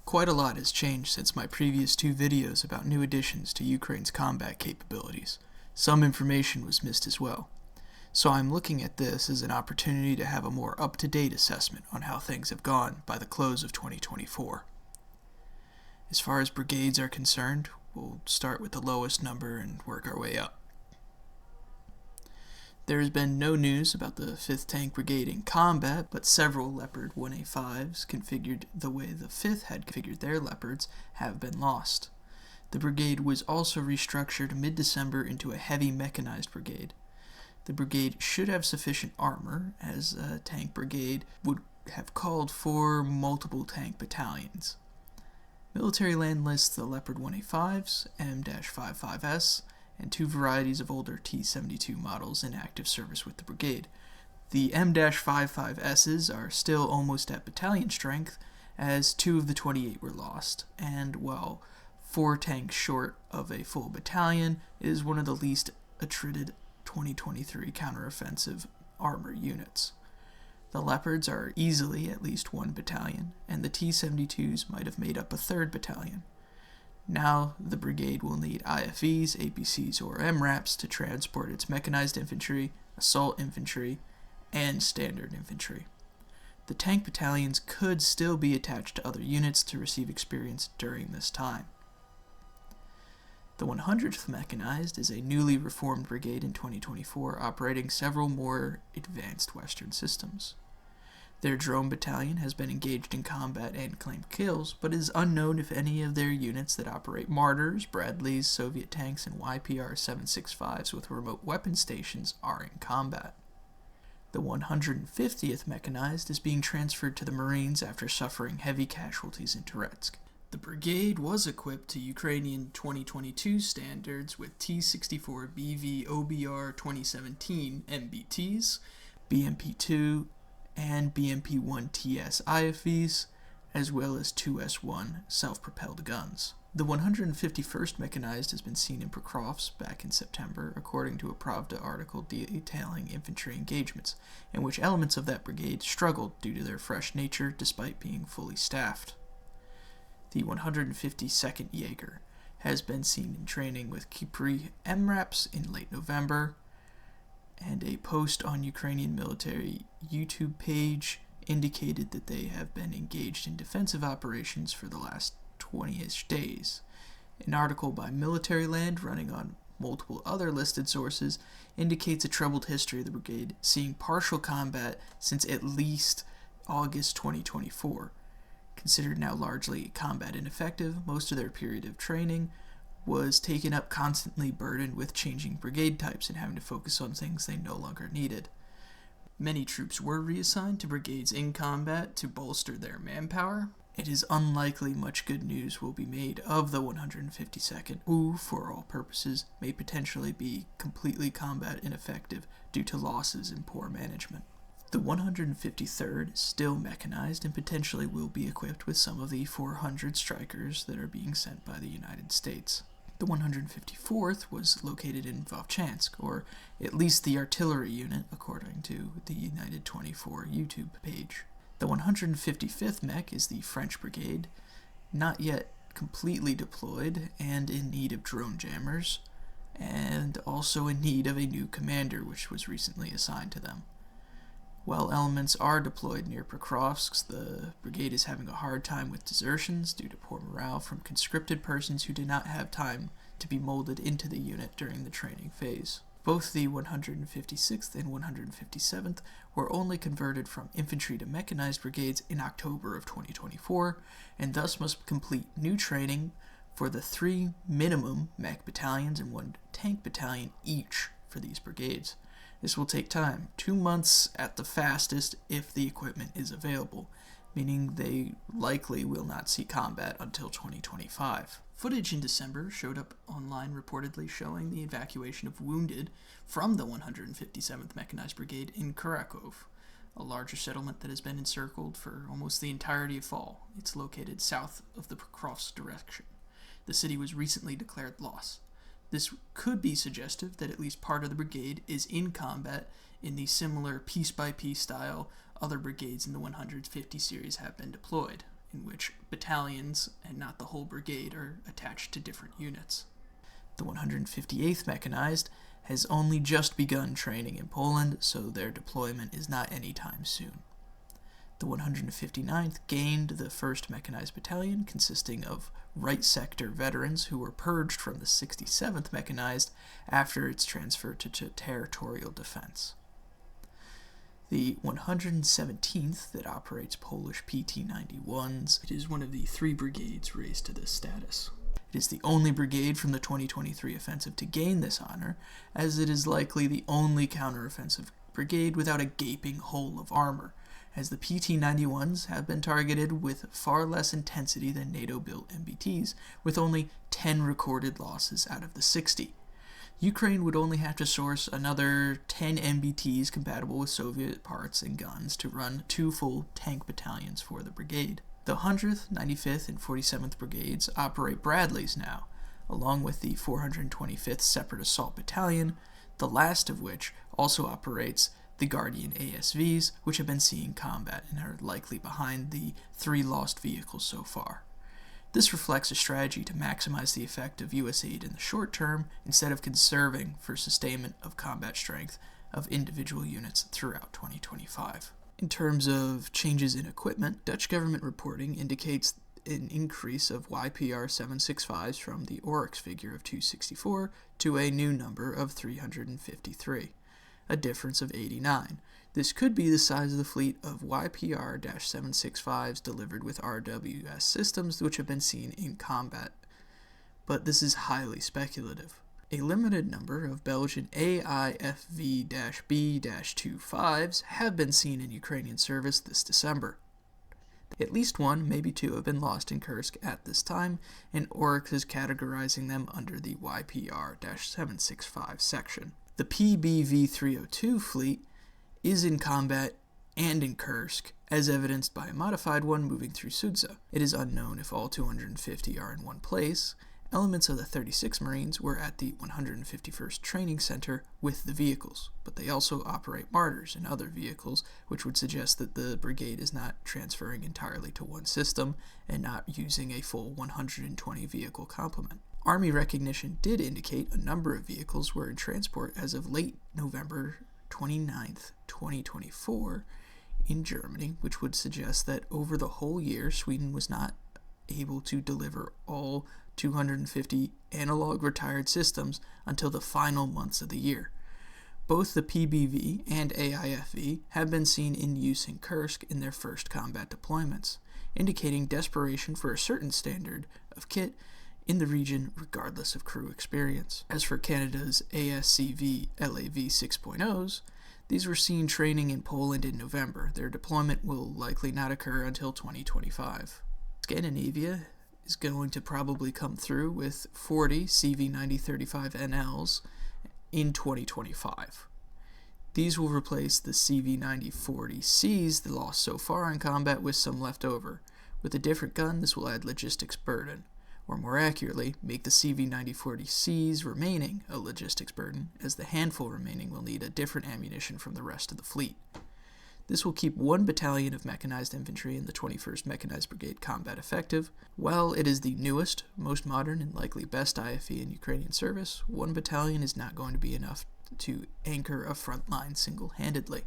Quite a lot has changed since my previous two videos about new additions to Ukraine's combat capabilities. Some information was missed as well. So I'm looking at this as an opportunity to have a more up-to-date assessment on how things have gone by the close of 2024. As far as brigades are concerned, we'll start with the lowest number and work our way up. There has been no news about the 5th Tank Brigade in combat, but several Leopard 1A5s configured the way the 5th had configured their Leopards have been lost. The brigade was also restructured mid-December into a heavy mechanized brigade. The brigade should have sufficient armor, as a tank brigade would have called for multiple tank battalions. Military land lists the Leopard 1A5s, M-55S, and two varieties of older T-72 models in active service with the brigade. The M-55Ss are still almost at battalion strength, as 2 of the 28 were lost, and while 4 tanks short of a full battalion, is one of the least attrited 2023 counteroffensive armor units. The Leopards are easily at least 1 battalion, and the T-72s might have made up a 3rd battalion. Now, the brigade will need IFVs, APCs, or MRAPs to transport its mechanized infantry, assault infantry, and standard infantry. The tank battalions could still be attached to other units to receive experience during this time. The 100th Mechanized is a newly reformed brigade in 2024 operating several more advanced Western systems. Their drone battalion has been engaged in combat and claimed kills, but it is unknown if any of their units that operate Martyrs, Bradleys, Soviet tanks, and YPR 765s with remote weapon stations are in combat. The 150th Mechanized is being transferred to the Marines after suffering heavy casualties in Toretsk. The brigade was equipped to Ukrainian 2022 standards with T-64BV OBR 2017 MBTs, BMP-2, and BMP-1 TS IFVs, as well as 2S1 self-propelled guns. The 151st Mechanized has been seen in Pokrovsk back in September, according to a Pravda article detailing infantry engagements, in which elements of that brigade struggled due to their fresh nature despite being fully staffed. The 152nd Jaeger has been seen in training with Kipri MRAPs in late November, and a post on Ukrainian military YouTube page indicated that they have been engaged in defensive operations for the last 20-ish days. An article by Military Land, running on multiple other listed sources, indicates a troubled history of the brigade, seeing partial combat since at least August 2024. Considered now largely combat ineffective, most of their period of training was taken up constantly burdened with changing brigade types and having to focus on things they no longer needed. Many troops were reassigned to brigades in combat to bolster their manpower. It is unlikely much good news will be made of the 152nd, who, for all purposes, may potentially be completely combat ineffective due to losses and poor management. The 153rd is still mechanized and potentially will be equipped with some of the 400 strikers that are being sent by the United States. The 154th was located in Vovchansk, or at least the artillery unit, according to the United 24 YouTube page. The 155th Mech is the French brigade, not yet completely deployed and in need of drone jammers, and also in need of a new commander which was recently assigned to them. While elements are deployed near Pokrovsk, the brigade is having a hard time with desertions due to poor morale from conscripted persons who did not have time to be molded into the unit during the training phase. Both the 156th and 157th were only converted from infantry to mechanized brigades in October of 2024, and thus must complete new training for the 3 minimum mech battalions and 1 tank battalion each for these brigades. This will take time, 2 months at the fastest if the equipment is available, meaning they likely will not see combat until 2025. Footage in December showed up online reportedly showing the evacuation of wounded from the 157th Mechanized Brigade in Kharkov, a larger settlement that has been encircled for almost the entirety of fall. It's located south of the Pokrovsk direction. The city was recently declared lost. This could be suggestive that at least part of the brigade is in combat in the similar piece-by-piece style other brigades in the 150 series have been deployed. in which battalions and not the whole brigade are attached to different units. The 158th Mechanized has only just begun training in Poland, so their deployment is not anytime soon. The 159th gained the 1st Mechanized Battalion, consisting of right sector veterans who were purged from the 67th Mechanized after its transfer to territorial defense. The 117th, that operates Polish PT-91s, it is one of the 3 brigades raised to this status. It is the only brigade from the 2023 offensive to gain this honor, as it is likely the only counteroffensive brigade without a gaping hole of armor, as the PT-91s have been targeted with far less intensity than NATO-built MBTs, with only 10 recorded losses out of the 60. Ukraine would only have to source another 10 MBTs compatible with Soviet parts and guns to run 2 full tank battalions for the brigade. The 100th, 95th, and 47th Brigades operate Bradleys now, along with the 425th Separate Assault Battalion, the last of which also operates the Guardian ASVs, which have been seeing combat and are likely behind the 3 lost vehicles so far. This reflects a strategy to maximize the effect of U.S. aid in the short term instead of conserving for sustainment of combat strength of individual units throughout 2025. In terms of changes in equipment, Dutch government reporting indicates an increase of YPR 765s from the Oryx figure of 264 to a new number of 353, a difference of 89. This could be the size of the fleet of YPR-765s delivered with RWS systems which have been seen in combat, but this is highly speculative. A limited number of Belgian AIFV-B-25s have been seen in Ukrainian service this December. At least 1, maybe 2, have been lost in Kursk at this time, and Oryx is categorizing them under the YPR-765 section. The PBV-302 fleet is in combat and in Kursk, as evidenced by a modified one moving through Sudza. It is unknown if all 250 are in one place. Elements of the 36 Marines were at the 151st Training Center with the vehicles, but they also operate Martyrs and other vehicles, which would suggest that the brigade is not transferring entirely to one system and not using a full 120 vehicle complement. Army recognition did indicate a number of vehicles were in transport as of late November 29th, 2024 in Germany, which would suggest that over the whole year Sweden was not able to deliver all 250 analog retired systems until the final months of the year. Both the PBV and AIFV have been seen in use in Kursk in their first combat deployments, indicating desperation for a certain standard of kit in the region regardless of crew experience. As for Canada's ASCV LAV 6.0s, these were seen training in Poland in November. Their deployment will likely not occur until 2025. Scandinavia is going to probably come through with 40 CV9035NLs in 2025. These will replace the CV9040Cs they lost so far in combat with some left over. With a different gun, this will add logistics burden, or more accurately, make the CV9040Cs remaining a logistics burden, as the handful remaining will need a different ammunition from the rest of the fleet. This will keep 1 battalion of mechanized infantry in the 21st Mechanized Brigade combat effective. While it is the newest, most modern, and likely best IFE in Ukrainian service, 1 battalion is not going to be enough to anchor a front line single-handedly.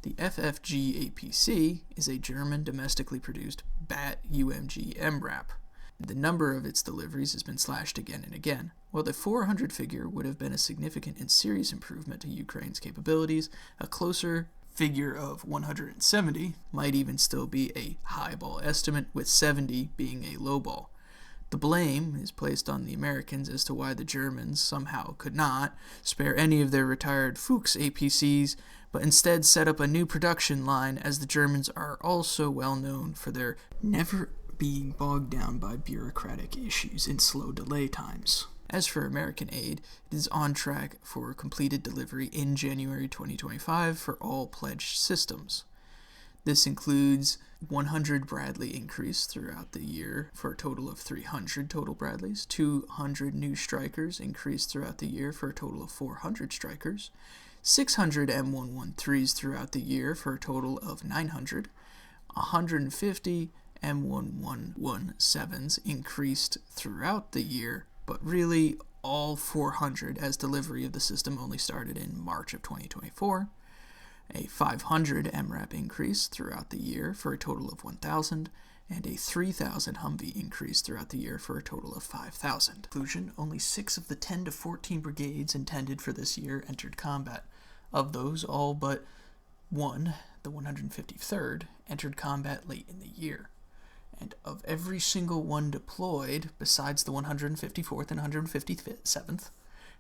The FFG APC is a German domestically produced BAT UMG MRAP. The number of its deliveries has been slashed again and again. While the 400 figure would have been a significant and serious improvement to Ukraine's capabilities, a closer figure of 170 might even still be a highball estimate, with 70 being a lowball. The blame is placed on the Americans as to why the Germans somehow could not spare any of their retired Fuchs APCs, but instead set up a new production line, as the Germans are also well known for their never being bogged down by bureaucratic issues and slow delay times. As for American aid, it is on track for completed delivery in January 2025 for all pledged systems. This includes 100 Bradley increase throughout the year for a total of 300 total Bradleys, 200 new Strikers increased throughout the year for a total of 400 Strikers, 600 M113s throughout the year for a total of 900, 150 M1117s increased throughout the year, but really all 400, as delivery of the system only started in March of 2024. A 500 MRAP increase throughout the year for a total of 1,000, and a 3,000 Humvee increase throughout the year for a total of 5,000. In conclusion, only 6 of the 10 to 14 brigades intended for this year entered combat. Of those, all but one, the 153rd, entered combat late in the year. And of every single one deployed, besides the 154th and 157th,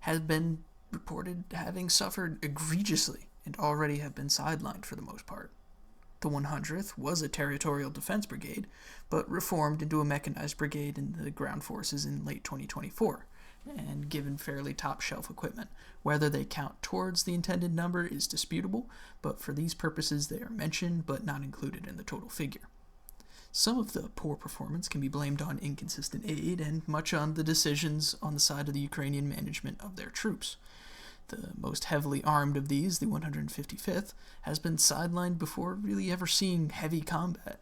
has been reported having suffered egregiously and already have been sidelined for the most part. The 100th was a territorial defense brigade, but reformed into a mechanized brigade in the ground forces in late 2024, and given fairly top-shelf equipment. Whether they count towards the intended number is disputable, but for these purposes they are mentioned but not included in the total figure. Some of the poor performance can be blamed on inconsistent aid and much on the decisions on the side of the Ukrainian management of their troops. The most heavily armed of these, the 155th, has been sidelined before really ever seeing heavy combat.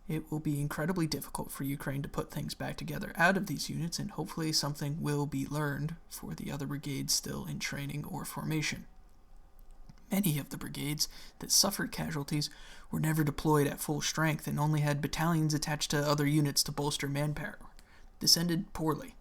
It will be incredibly difficult for Ukraine to put things back together out of these units, and hopefully something will be learned for the other brigades still in training or formation. Many of the brigades that suffered casualties were never deployed at full strength and only had battalions attached to other units to bolster manpower. This ended poorly.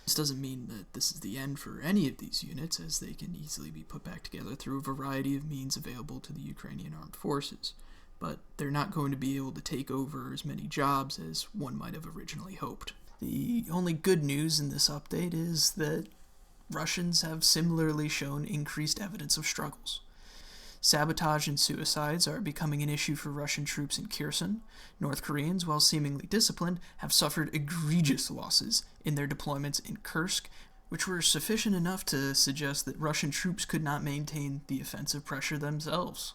This doesn't mean that this is the end for any of these units, as they can easily be put back together through a variety of means available to the Ukrainian armed forces, but they're not going to be able to take over as many jobs as one might have originally hoped. The only good news in this update is that Russians have similarly shown increased evidence of struggles. Sabotage and suicides are becoming an issue for Russian troops in Kherson. North Koreans, while seemingly disciplined, have suffered egregious losses in their deployments in Kursk, which were sufficient enough to suggest that Russian troops could not maintain the offensive pressure themselves.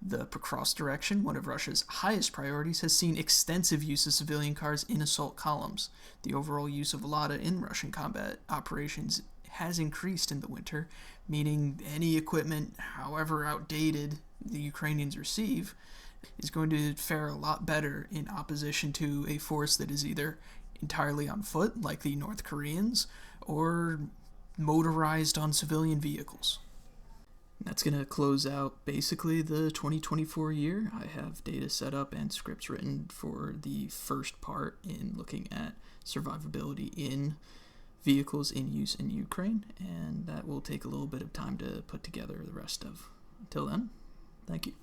The Pokrovsk direction, one of Russia's highest priorities, has seen extensive use of civilian cars in assault columns. The overall use of Lada in Russian combat operations has increased in the winter, meaning any equipment, however outdated the Ukrainians receive, is going to fare a lot better in opposition to a force that is either entirely on foot, like the North Koreans, or motorized on civilian vehicles. That's going to close out basically the 2024 year. I have data set up and scripts written for the first part in looking at survivability in vehicles in use in Ukraine, and that will take a little bit of time to put together the rest of. Until then, thank you.